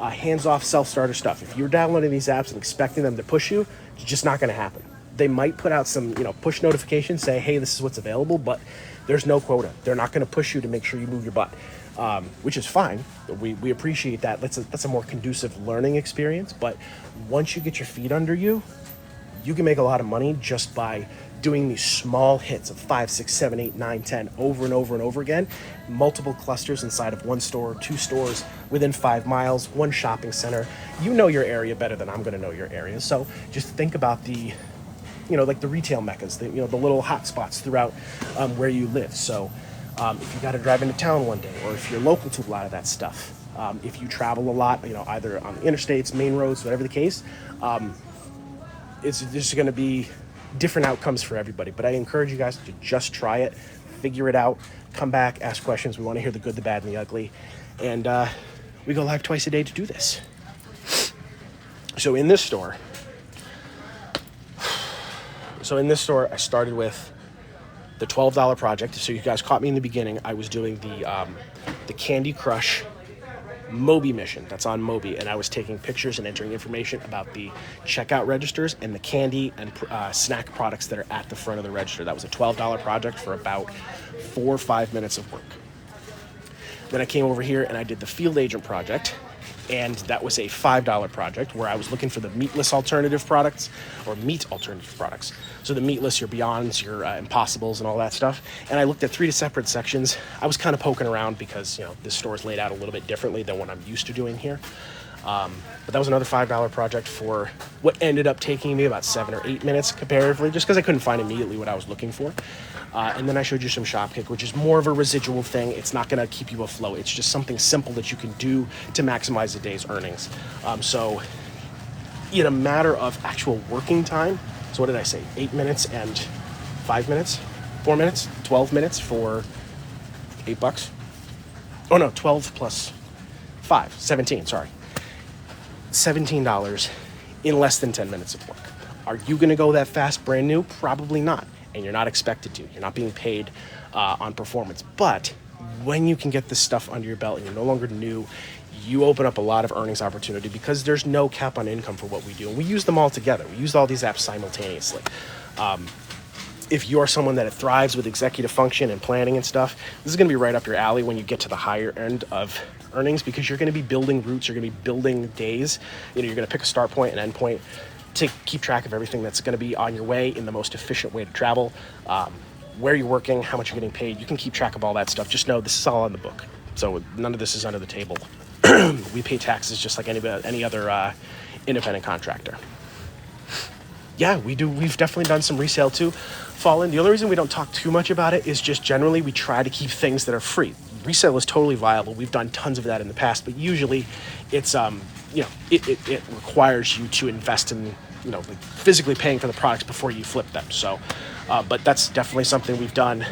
hands-off self-starter stuff. If you're downloading these apps and expecting them to push you, it's just not going to happen. They might put out some, push notifications, say, hey, this is what's available, but there's no quota. They're not going to push you to make sure you move your butt. Which is fine. We appreciate that. That's a more conducive learning experience. But once you get your feet under you, you can make a lot of money just by doing these small hits of 5, 6, 7, 8, 9, 10 over and over and over again. Multiple clusters inside of one store, 2 stores within 5 miles, 1 shopping center. You know your area better than I'm going to know your area. So just think about the retail meccas, the little hot spots throughout where you live. So if you got to drive into town one day, or if you're local to a lot of that stuff, if you travel a lot, either on the interstates, main roads, whatever the case, there's going to be different outcomes for everybody. But I encourage you guys to just try it, figure it out, come back, ask questions. We want to hear the good, the bad, and the ugly. And we go live twice a day to do this. So in this store, I started with the $12 project. So you guys caught me in the beginning. I was doing the Candy Crush Moby mission. That's on Moby, and I was taking pictures and entering information about the checkout registers and the candy and snack products that are at the front of the register. That was a $12 project for about 4 or 5 minutes of work. Then I came over here and I did the field agent project, and that was a $5 project where I was looking for the meatless alternative products, or meat alternative products. So the meatless, your Beyonds, your Impossibles, and all that stuff. And I looked at 3 separate sections. I was kind of poking around because, you know, this store is laid out a little bit differently than what I'm used to doing here. But that was another $5 project for what ended up taking me about 7 or 8 minutes comparatively, just because I couldn't find immediately what I was looking for. And then I showed you some Shopkick, which is more of a residual thing. It's not going to keep you afloat. It's just something simple that you can do to maximize the day's earnings. So in a matter of actual working time, so what did I say? 8 minutes and 5 minutes? 4 minutes? 12 minutes for $8? Oh no, 12 plus 5, 17, sorry. $17 in less than 10 minutes of work. Are you going to go that fast brand new? Probably not. And you're not expected to. You're not being paid on performance. But when you can get this stuff under your belt and you're no longer new, you open up a lot of earnings opportunity because there's no cap on income for what we do. And we use them all together. We use all these apps simultaneously. If you're someone that thrives with executive function and planning and stuff, this is going to be right up your alley when you get to the higher end of earnings, because you're going to be building routes, you're going to be building days. You know, you're going to pick a start point and end point to keep track of everything that's going to be on your way in the most efficient way to travel, where you're working, how much you're getting paid. You can keep track of all that stuff. Just know this is all on the book. So none of this is under the table. We pay taxes just like any other independent contractor. Yeah, we do. We've definitely done some resale too. Fallen. The only reason we don't talk too much about it is just generally we try to keep things that are free. Resale is totally viable. We've done tons of that in the past, but usually it's it requires you to invest in, you know, like physically paying for the products before you flip them. So, but that's definitely something we've done.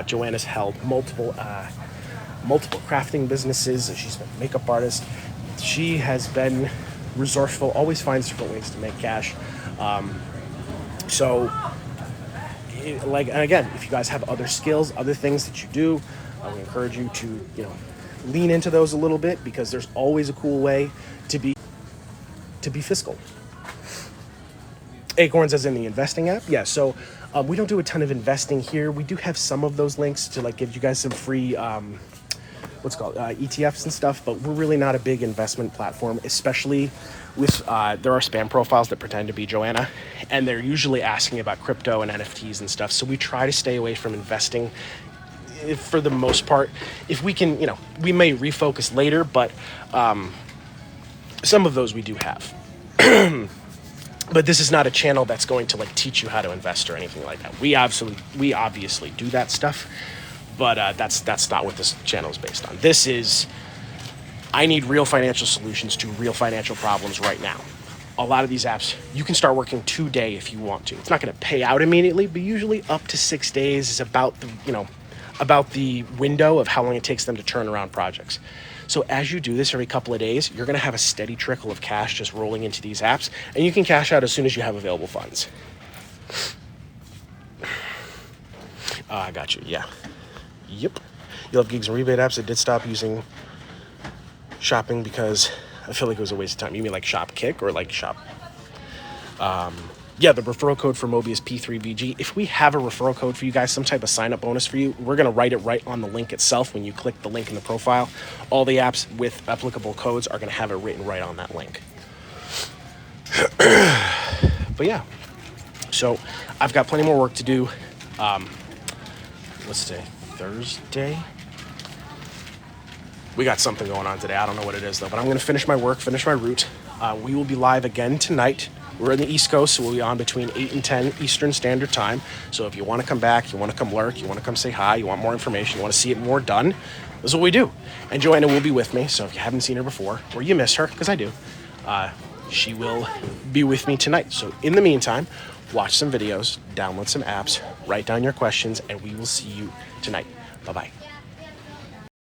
Joanna's held multiple crafting businesses. She's been a makeup artist. She has been resourceful, always finds different ways to make cash. And again, if you guys have other skills, other things that you do, I would encourage you to, you know, lean into those a little bit, because there's always a cool way to be fiscal. Acorns, as in the investing app. Yeah. So we don't do a ton of investing here. We do have some of those links to like give you guys some free, ETFs and stuff, but we're really not a big investment platform, especially with, there are spam profiles that pretend to be Joanna, and they're usually asking about crypto and NFTs and stuff. So we try to stay away from investing for the most part. If we can, you know, we may refocus later, but some of those we do have. But this is not a channel that's going to like teach you how to invest or anything like that. We obviously do that stuff, but that's not what this channel is based on. This is, I need real financial solutions to real financial problems right now. A lot of these apps, you can start working today if you want to. It's not going to pay out immediately, but usually up to 6 days is about the window of how long it takes them to turn around projects. So as you do this every couple of days, you're going to have a steady trickle of cash just rolling into these apps, and you can cash out as soon as you have available funds. I got you. Yeah. Yep. You love gigs and rebate apps. I did stop using shopping because I feel like it was a waste of time. You mean like Shopkick or like Shop? Yeah, the referral code for Moby is P3VG. If we have a referral code for you guys, some type of sign-up bonus for you, we're going to write it right on the link itself when you click the link in the profile. All the apps with applicable codes are going to have it written right on that link. But yeah, so I've got plenty more work to do. What's today? Thursday? We got something going on today. I don't know what it is, though, but I'm going to finish my work, finish my route. We will be live again tonight. We're in the East Coast, so we'll be on between 8 and 10 Eastern Standard Time. So if you want to come back, you want to come lurk, you want to come say hi, you want more information, you want to see it more done, this is what we do. And Joanna will be with me, so if you haven't seen her before, or you miss her, because I do, she will be with me tonight. So in the meantime, watch some videos, download some apps, write down your questions, and we will see you tonight. Bye-bye.